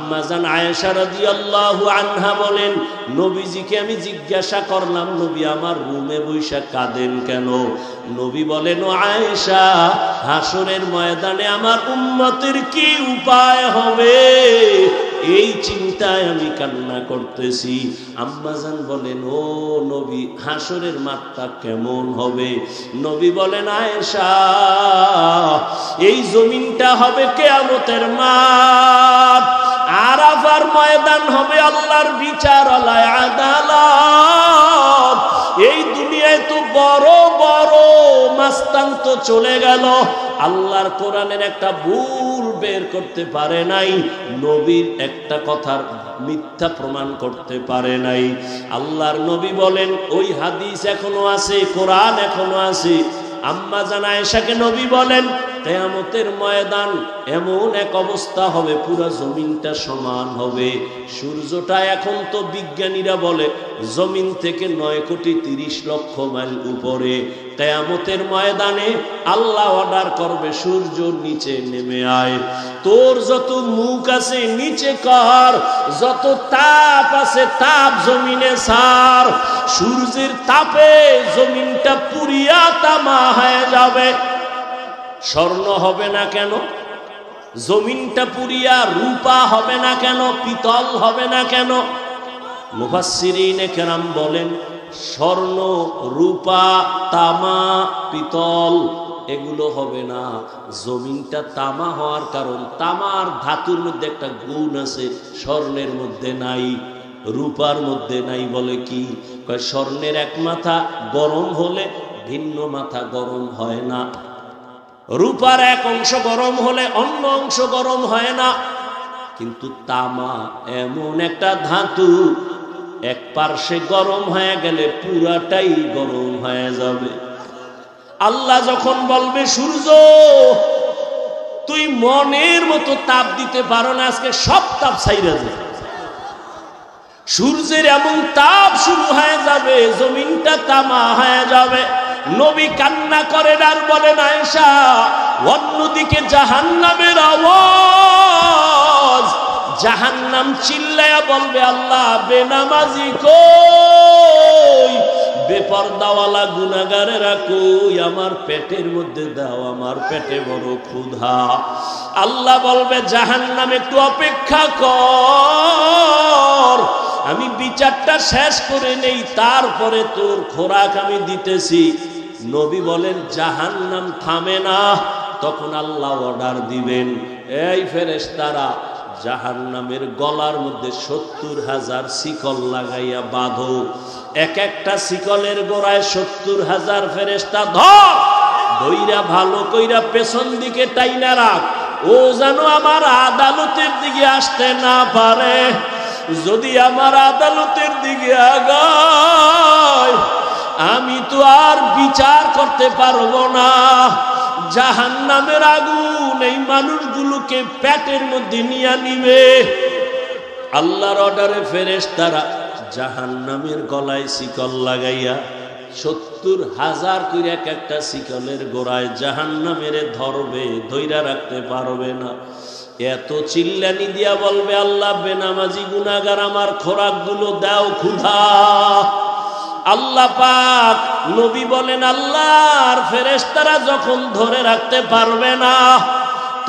আম্মা জান আয়েশা রাদিয়াল্লাহু আনহা বলেন, নবীজিকে আমি জিজ্ঞাসা করলাম, নবী আমার রুমে বৈশা কাঁদেন কেন? নবী বলেন, ও আয়েশা, হাসরের ময়দানে আমার উম্মতের কি উপায় হবে এই চিন্তায় আমি কান্না করতেছি। আম্মাজান বলেন, ও নবী, হাসরের মাঠটা কেমন হবে? নবী বলেন, আয়েশা, এই জমিনটা হবে কিয়ামতের মাঠ, আরাফার ময়দান হবে আল্লাহর বিচারালয়, আদালত। এই দুনিয়ায় তো বড় বড় মাস্তান তো চলে গেল, আল্লাহর কোরআনের একটা ভুল বের করতে পারে নাই, নবীর একটা কথার মিথ্যা প্রমাণ করতে পারে নাই। আল্লাহর নবী বলেন, ওই হাদিস এখনো আছে, কোরআন এখনো আছে। আম্মা জান আয়েশাকে নবী বলেন, কিয়ামতের ময়দান এমন এক অবস্থা হবে, পুরো জমিনটা সমান হবে। সূর্যটা এখন তো বিজ্ঞানীরা বলে জমিন থেকে 9,30,00,000 মাইল উপরে। কিয়ামতের ময়দানে আল্লাহ অর্ডার করবে, সূর্য নিচে নেমে আয়, তোর যত মুখ আছে নিচে কর, যত তাপ আছে তাপ জমিনে ছাড়। সূর্যের তাপে জমিনটা পুরিয়া তামা হয়ে যাবে। স্বর্ণ হবে না কেন? জমিনটা পুরিয়া রূপা হবে না কেন? পিতল হবে না কেন? মুফাসসিরিনে কেরাম বলেন, স্বর্ণ, রূপা, তামা, পিতল এগুলো হবে না। জমিনটা তামা হওয়ার কারণ, তামার ধাতুর মধ্যে একটা গুণ আছে, স্বর্ণের মধ্যে নাই, রূপার মধ্যে নাই। বলে কি? স্বর্ণের এক মাথা গরম হলে ভিন্ন মাথা গরম হয় না, রূপার এক অংশ গরম হলে অন্য অংশ গরম হয় না। কিন্তু তামা এমন একটা ধাতু, এক পার্শ্বে গরম হয়ে গেলে পুরাটাই গরম হয়ে যাবে। আল্লাহ যখন বলবে, সূর্য তুই মনের মতো তাপ দিতে পারো না, আজকে সব তাপ ছাইরা যাবে, সূর্যের এমন তাপ শুরু হয়ে যাবে, জমিনটা তামা হয়ে যাবে। নবী কান্না করেন আর বলেন, আয়েশা, অন্যদিকে জাহান্নামের আওয়াজ, জাহান্নাম চিল্লায়া বলবে, আল্লাহ বেনামাজি কই, বেপরদাওয়ালা গুনাহগারেরা কই, আমার পেটের মধ্যে দাও, আমার পেটে বড় ক্ষুধা। আল্লাহ বলবে, জাহান্নাম একটু অপেক্ষা কর, আমি বিচারটা শেষ করে নেই, তারপরে তোর খোরাক আমি দিতেছি। নবী বলেন, জাহান্নাম থামে না, তখন আল্লাহ অর্ডার দিবেন, এই ফেরেশতারা জাহান্নামের গলার মধ্যে 70,000 শিকল লাগাইয়া বাঁধো, এক একটা শিকলের গোড়ায় 70,000 ফেরেশতা ধইরা ভালো কইরা পেছন দিকে টাইনা রাখ, ও যেন আমার আদালতের দিকে আসতে না পারে। যদি আমার আদালতের দিকে আগায়, আমি তো আর বিচার করতে পারবো না। জাহান্নামের আগুন এই মানুষগুলোকে পেটের মধ্যে নিয়ে নিবে। আল্লাহর অর্ডারে ফেরেশতারা জাহান্নামের গলায় শিকল লাগাইয়া 70,000 করে এক একটা শিকলের গোড়ায় জাহান্নামের ধরবে, ধইরা রাখতে পারবে না। এত চিল্লানি দিয়া বলবে, আল্লাহ বেনামাজি গুনাহগার আমার খোরাকগুলো দাও, ক্ষুধা। আল্লাহ পাক নবী বলেন, আল্লাহর ফেরেশতারা যখন ধরে রাখতে পারবে না,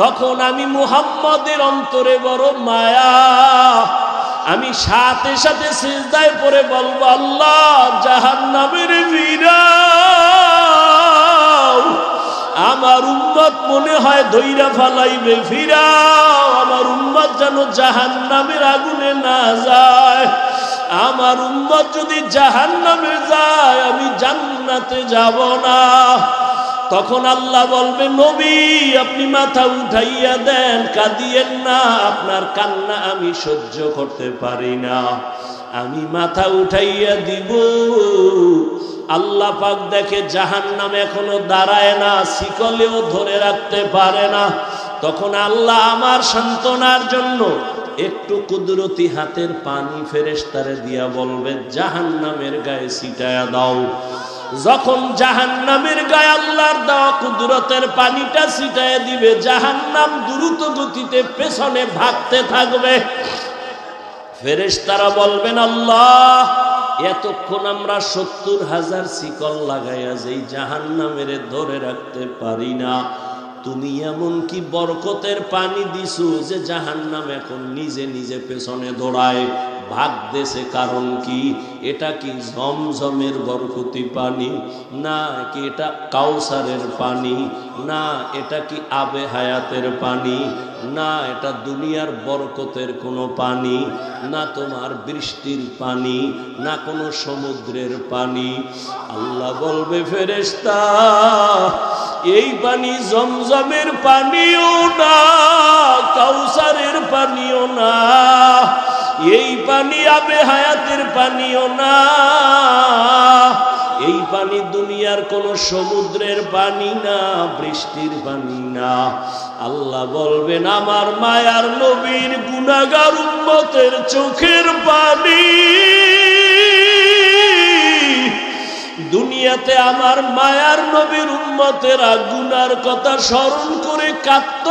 তখন আমি মুহাম্মদের অন্তরে বড় মায়া, আমি সাথে সাথে সিজদায় পড়ে বলবো, আল্লাহ জাহান্নামের ফিরাও, আমার উম্মত মনে হয় ধইরা ফালাইবে, ফিরাও, আমার উম্মত যেন জাহান্নামের আগুনে না যায়। আমার উম্মত যদি জাহান্নামে যায়, আমি জান্নাতে যাব না। তখন আল্লাহ বলবে, নবী আপনি মাথা উঠাইয়া দেন, কাঁদিয়েন না, আপনার কান্না আমি সহ্য করতে পারি না, আমি মাথা উঠাইয়া দিব। আল্লাহ পাক দেখে জাহান্নাম এখনো দাঁড়ায় না, শিকলেও ধরে রাখতে পারে না। তখন আল্লাহ আমার সান্ত্বনার জন্য একটু কুদরতি হাতের পানি ফেরেশতারে দিয়া বলবে, জাহান্নামের গায়ে ছিটায়া দাও। যখন জাহান্নামের গায়ে আল্লাহর দেওয়া কুদরতের পানিটা ছিটায় দিবে, জাহান্নাম দ্রুত গতিতে পেছনে ভাগতে থাকবে। ফেরেশতারা বলবেন, আল্লাহ, এতক্ষণ আমরা 70,000 শিকল লাগাইয়া যেই জাহান্নামের ধরে রাখতে পারি না, তুমি এমন কি বরকতের পানি দিছো যে জাহান্নাম এখন নিজে নিজে পেছনে দৌড়ায়, ভাগতেছে? কারণ কি? এটা কি জমজমের বরকতি পানি? না কি এটা কাউসারের পানি? না এটা কি আবে হায়াতের পানি? না এটা দুনিয়ার বরকতের কোনো পানি? না তোমার বৃষ্টির পানি? না কোনো সমুদ্রের পানি? আল্লাহ বলবে, ফেরেশতা, এই পানি জমজমের পানিও না, কাউসারের পানিও না, এই পানি আবে হায়াতের পানিও না, এই পানি দুনিয়ার কোন সমুদ্রের পানি না, বৃষ্টির পানি না। আল্লাহ বলবেন, আমার মায়ার নবীর গুনাহগার উম্মতের চোখের পানি। দুনিয়াতে আমার মায়ার নবীর উম্মতেরা গুনার কথা স্মরণ করে কাঁদত।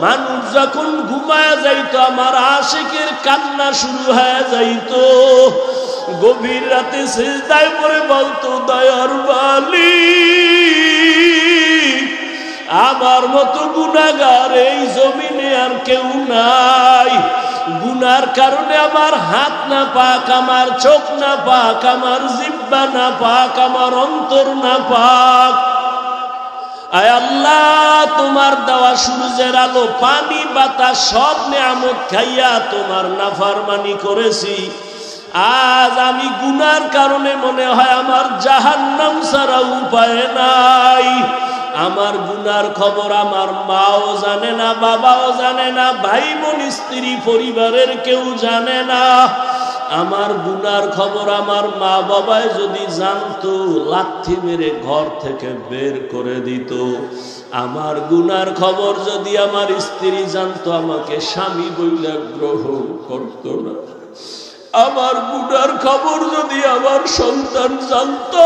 মানুষ যখন ঘুমায়া যাইতো, আমার আশিকের কান্না শুরু হয়ে যাইতো। গভীর রাতে সিজদায় পড়ে বলতো, দয়ার মালিক, আমার মতো গুনাহগার এই জমিনে আর কেউ নাই। গুনার কারণে আমার হাত না পাক, আমার চোখ না পাক, আমার জিহ্বা না পাক, আমার অন্তর না পাক। আয় আল্লাহ, তোমার দেওয়া সূর্যের আলো, পানি, বাতাস সব নেয়ামত খাইয়া তোমার নাফরমানি করেছি। আজ আমি গুনার কারণে মনে হয় আমার জাহান্নাম ছাড়া উপায় নাই। আমার গুনার খবর আমার মাও জানে না, বাবাও জানে না, ভাই বোন, স্ত্রী, পরিবারের কেউ জানে না। আমার গুনার খবর আমার মা বাবায় যদি জানতো, লাথি মেরে ঘর থেকে বের করে দিত। আমার গুনার খবর যদি আমার স্ত্রী জানতো, আমাকে স্বামী বইলা গ্রহণ করতো না। আমার গুনার খবর যদি আমার সন্তান জানতো,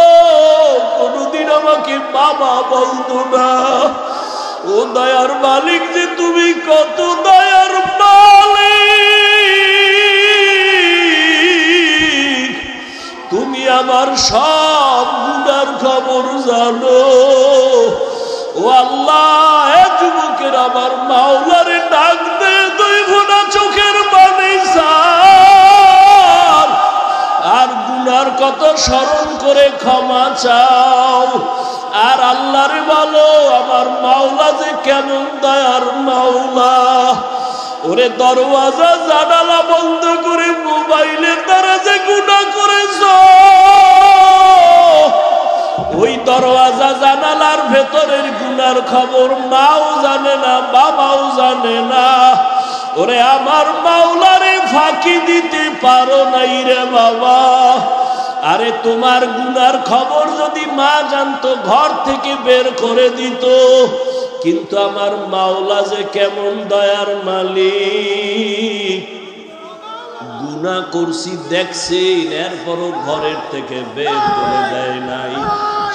কোনদিন আমাকে বাবা বলতো না। ও দয়ার মালিক যে তুমি কত দয়ার মালিক, তুমি আমার সব গুনার খবর জানো। ও আল্লাহ, এ যুবকের আমার মাওলারে ডাক দে, দুই ফোঁটা চোখের পানি ছাড়, আর গুনার কত স্মরণ করে ক্ষমা চাও। আর আল্লাহরে বলো, আমার মাওলা যে কেমন দয়ার মাওলা। ওরে দরওয়াজা জানালা বন্ধ করে মোবাইলের দ্বারা যে গুনাহ করেছ, ওই দরওয়াজা জানালার ভেতরের গুনার খবর মাও জানে না, বাবাও জানে না। ওরে আমার মাওলারে ফাঁকি দিতে পারো নাই রে বাবা। আরে তোমার গুনার খবর যদি মা জানতো, ঘর থেকে বের করে দিত। কিন্তু আমার মাওলা যে কেমন দয়ার মালিক, গুনাহ করছি দেখছেন, এরপরও ঘরের থেকে বের করে দেয় নাই,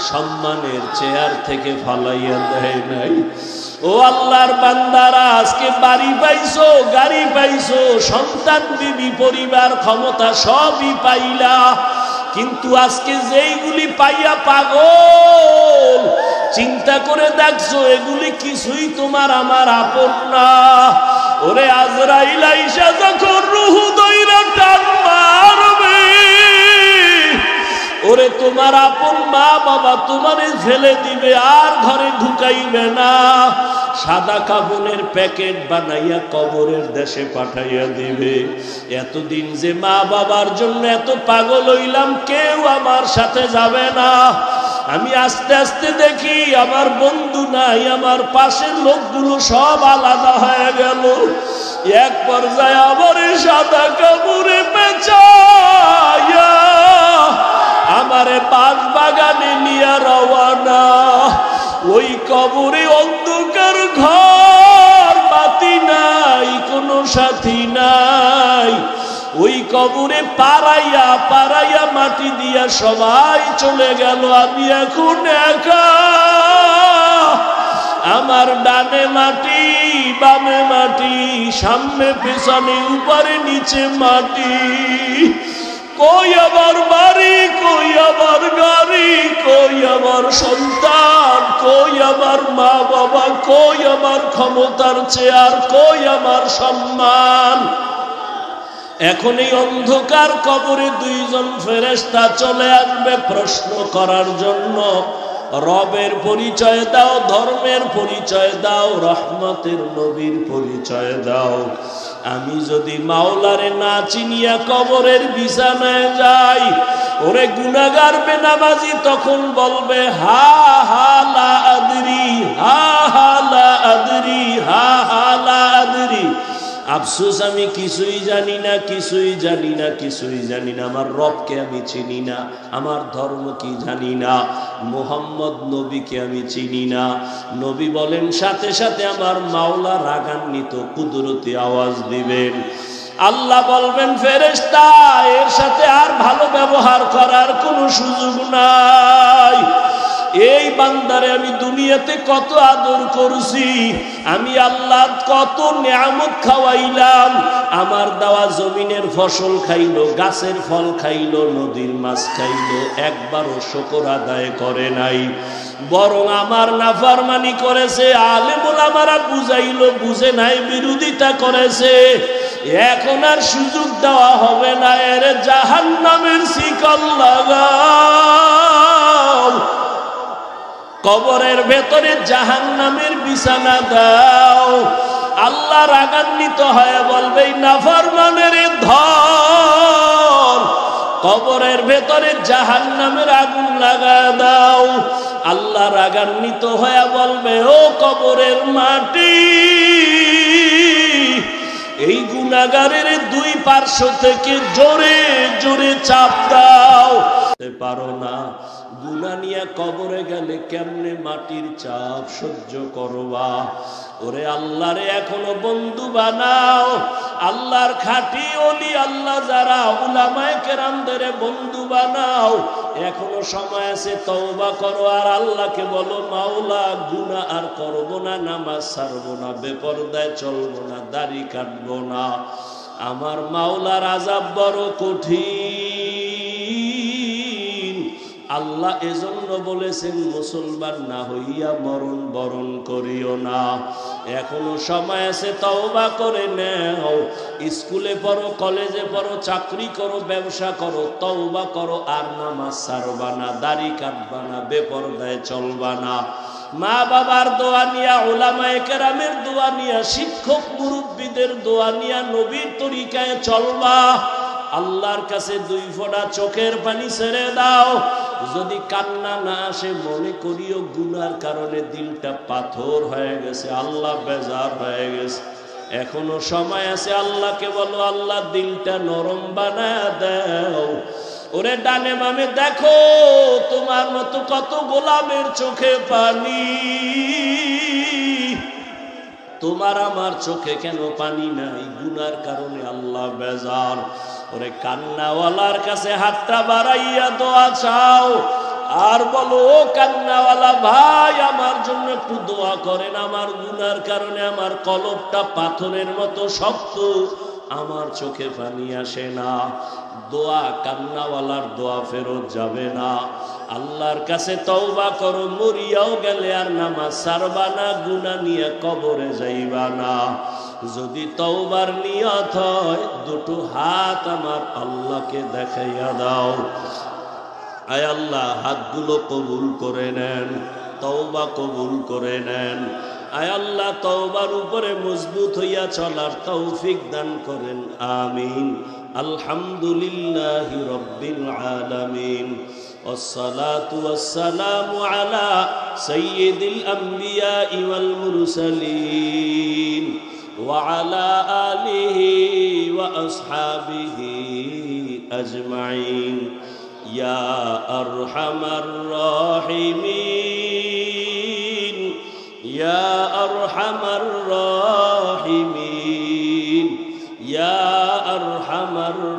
সম্মানের চেয়ার থেকে ফালাইয়া দেয় নাই। ও আল্লাহর বান্দারা, আজকে বাড়ি পাইছো, গাড়ি পাইছো, সন্তান, বিবি, পরিবার, ক্ষমতা সবই পাইলা, কিন্তু আজকে যেইগুলি পাইয়া পাগল, চিন্তা করে দেখছো এগুলি কিছুই তোমার আমার আপন না। ওরে আজরাইল আইসা যখন রূহ দইরা টান মারবে, ওরে তোমার আপন মা বাবা তোমারে ফেলে দিবে, আর ঘরে ঢুকাইবে না। সাদা কাফনের প্যাকেট বানাইয়া কবরের দেশে পাঠাইয়া দিবে। এতদিন যে মা বাবার জন্য এত পাগল হইলাম, কেউ আমার সাথে যাবে না। আমি আস্তে আস্তে দেখি আমার বন্ধু নাই, আমার পাশের লোকগুলো সব আলাদা হয়ে গেল। এক পর্যায়ে আমার সাদা কাপড়ে পেঁচাইয়া আমারে বাগ বাগানে নিয়ে রওয়ানা। ওই কবরে অন্ধকার ঘর, বাতি নাই, কোনো সাথী নাই। ওই কবরে পাড়াইয়া পাড়াইয়া মাটি দিয়া সবাই চলে গেল, আমি এখন একা। আমার ডানে মাটি, বামে মাটি, সামনে পেছনে উপরে নিচে মাটি। কই আমার বাড়ি, কই আমার গাড়ি, কই আমার সন্তান, কই আমার মা বাবা, কই আমার ক্ষমতার চেয়ার, কই আমার সম্মান। এখন এই অন্ধকার কবরে দুইজন ফেরেশতা চলে আসবে প্রশ্ন করার জন্য। রবের পরিচয় দাও, ধর্মের পরিচয় দাও, রহমতের নবীর পরিচয় দাও। আমি যদি মাওলারে না চিনিয়া কবরের বিছানায় যাই, ওরে গুনাহগার বেনামাজি তখন বলবে হা হা লা আদরি, হা হা লা আদরি, হা হা লা আদরি। আফসোস, আমি কিছুই জানি না, কিছুই জানি না, কিছুই জানি না। আমার রবকে আমি চিনি না, আমার ধর্ম কি জানি না, মুহাম্মদ নবীকে আমি চিনি না। নবী বলেন সাথে সাথে আমার মাওলা রাগান্বিত কুদরতি আওয়াজ দিবেন। আল্লাহ বলবেন ফেরেশতা, এর সাথে আর ভালো ব্যবহার করার কোনো সুযোগ নাই। এই বান্দারে আমি দুনিয়াতে কত আদর করছি, আমি আল্লাহ কত নিয়ামত খাওয়াইলাম। আমার দেওয়া জমিনের ফসল খাইলো, গাছের ফল খাইলো, নদীর মাছ খাইলো, একবারও শুকর আদায় করে নাই, বরং আমার নাফরমানি করেছে। আলেম ওলামারা বুঝাইলো, বুঝে নাই, বিরোধিতা করেছে। এখন আর সুযোগ দেওয়া হবে না, এর জাহান্নামের শিকল লাগাও, কবরের ভেতরে জাহান্নামের বিছানা দাও। আল্লাহ রাগান্বিত হয়ে বলবে নাফরমানের ধর, কবরের ভেতরে জাহান্নামের আগুন লাগা দাও। আল্লাহ রাগান্বিত হয়ে বলবে ও কবরের মাটি, এই গুনাহগারের দুই পার্শ্ব থেকে জোরে জোরে চাপ দাও। পারো না, গুনাহ নিয়ে কবরে গেলে কেমনে মাটির চাপ সহ্য করবা? ওরে আল্লাহরে এখনো বন্ধু বানাও। আল্লাহর খাঁটি ওলি আল্লাহ যারা, উলামায়ে কেরামদের বন্ধু বানাও। এখনো সময় আছে, তওবা করো আর আল্লাহকে বলো মাওলা গুনাহ আর করব না, নামাজ ছাড়ব না, বেপরদায় চলব না, দাড়ি কাটব না। আমার মাওলার আযাব বড় কঠিন। আল্লাহ এজন্য বলেছেন মুসলমান না হইয়া মরণ বরণ করিও না। এখনো সময় আছে, তওবা করে নাও। স্কুলে পড়ো, কলেজে পড়ো, চাকরি করো, ব্যবসা করো, তওবা করো আর নামাজ ছাড়বা না, দাড়ি কাটবা না, বেপরদায় চলবা না। মা বাবার দোয়া নিয়া, উলামায়ে কেরামের দোয়া নিয়া, শিক্ষক মুরব্বীদের দোয়া নিয়া নবীর তরিকায় চলবা। আল্লাহর কাছে দুই ফোঁটা চোখের পানি ছেড়ে দাও। যদি কান্না না আসে, মনে করিও গুনার কারণে দিলটা পাথর হয়ে গেছে, আল্লাহ বেজার হয়ে গেছে। এখনো সময় আছে, আল্লাহকে বলো আল্লাহ দিলটা নরম বানায় দাও। ওরে ডানে বামে দেখো, তোমার মতো কত গোলামের চোখে পানি, তোমার আমার চোখে কেন পানি নাই? গুনার কারণে আল্লাহ বেজার। ওরে কান্নাওয়ালার কাছে হাতটা বাড়াইয়া দোয়া চাও আর বলো ও কান্নাওয়ালা ভাই, আমার জন্য একটু দোয়া করেন। আমার গুনার কারণে আমার কলবটা পাথরের মতো শক্ত, আমার চোখে পানি আসে না। দোয়া কান্নাওয়ালার দোয়া ফেরত যাবে না। আল্লাহর কাছে তওবা করো, মরিয়াও গেলে আর নামাজ ছাড়বা না, গুনাহ নিয়ে কবরে যাইবা না। যদি তওবার নিয়ত হয়, দুটো হাত আমার আল্লাহকে দেখাইয়া দাও। আয় আল্লাহ, হাতগুলো কবুল করে নেন, তওবা কবুল করে নেন। আয় আল্লাহ, তওবার উপরে মজবুত হইয়া চলার তৌফিক দান করেন, আমিন। আলহামদুলিল্লাহি রাব্বিল আলামিন। والصلاة والسلام على سيد الأنبياء والمرسلين وعلى آله وأصحابه أجمعين يا أرحم الراحمين يا أرحم الراحمين يا أرحم الراحمين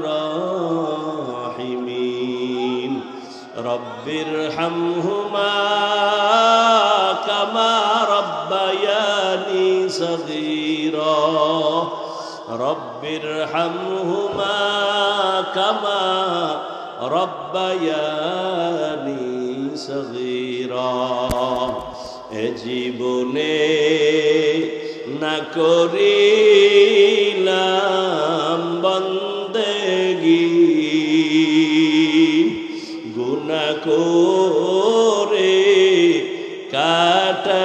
রব্বিরহামহুমা কামা রব্বায়ানি সগীরা রব্বিরহামহুমা কামা রব্বায়ানি সগীরা। এ জীবনে না করিলাম বন্দেগী, গুনাহ করে কাটাইলাম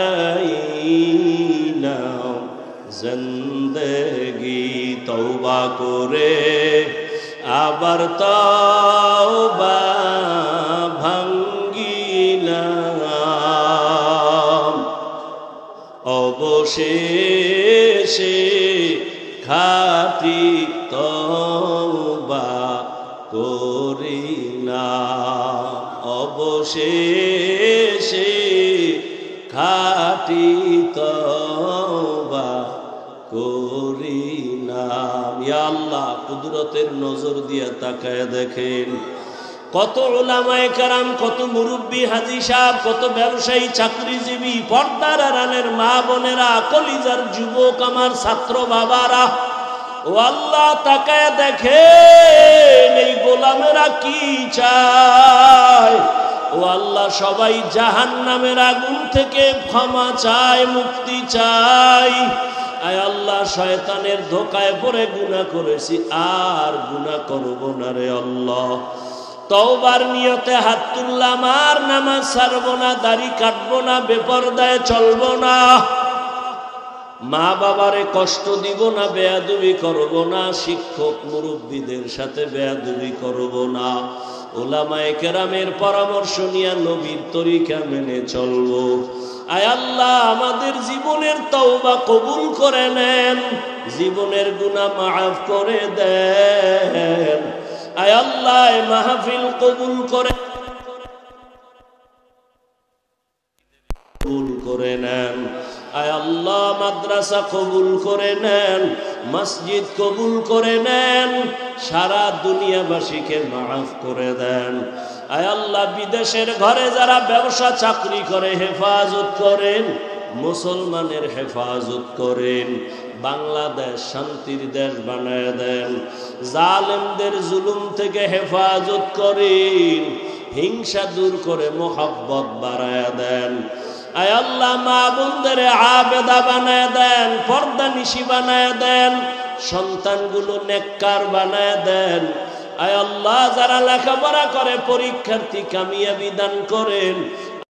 জিন্দেগী। তওবা করে আবার তওবা ভাঙ্গিলাম, অবশেষে খাঁটি তওবা করিলাম, অবশেষে খাঁটি তওবা করিলাম। ইয়া আল্লাহ, কুদরতের নজর দিয়ে তাকায় দেখেন কত উলামায়ে কেরাম, কত মুরব্বী হাজী সাহেব, কত ব্যবসায়ী, চাকরিজীবী, পর্দার আড়ালের মা বোনেরা, কলিজার যুবক, আমার ছাত্র বাবারা, ও আল্লাহ তাকায় দেখেন এই গোলামেরা কি চায়। ও আল্লাহ, সবাই জাহান্নামের আগুন থেকে ক্ষমা চায়, মুক্তি চায়। আয় আল্লাহ, শয়তানের ধোকায় পড়ে গুনাহ করেছি, আর গুনাহ করব না রে আল্লাহ। তওবার নিয়তে হাত তুললাম, আর নামাজ ছাড়বো না, দাড়ি কাটবো না, বেপরদায় চলবো না, মা বাবারে কষ্ট দিব না, বেয়াদবি করব না, শিক্ষক মুরব্বীদের সাথে বেয়াদবি করব না, উলামায়ে কেরামের পরামর্শ নিয়ে নবীর তরিকা মেনে চলবো। আয় আল্লাহ, আমাদের জীবনের তওবা কবুল করে নেন, জীবনের গুনাহ মাফ করে দেন। আয় আল্লাহ, মাহফিল কবুল করে নেন। আয় আল্লাহ, মাদ্রাসা কবুল করে নেন, মসজিদ কবুল করে নেন, সারা দুনিয়াবাসীকে মাফ করে দেন। আয় আল্লাহ, বিদেশের ঘরে যারা ব্যবসা চাকরি করে হেফাজত করেন, মুসলমানের হেফাজত করেন, বাংলাদেশ শান্তির দেশ বানায় দেন, জালেমদের জুলুম থেকে হেফাজত করেন, হিংসা দূর করে মোহাব্বত বাড়ায় দেন। আয় আল্লাহ, মা বোনদের আবেদা বানায় দেন, পর্দা নিশি বানায় দেন, সন্তানগুলো নেককার বানায় দেন। আয় আল্লাহ, যারা লেখাপড়া করে পরীক্ষার্থী কামিয়াবি দান করেন,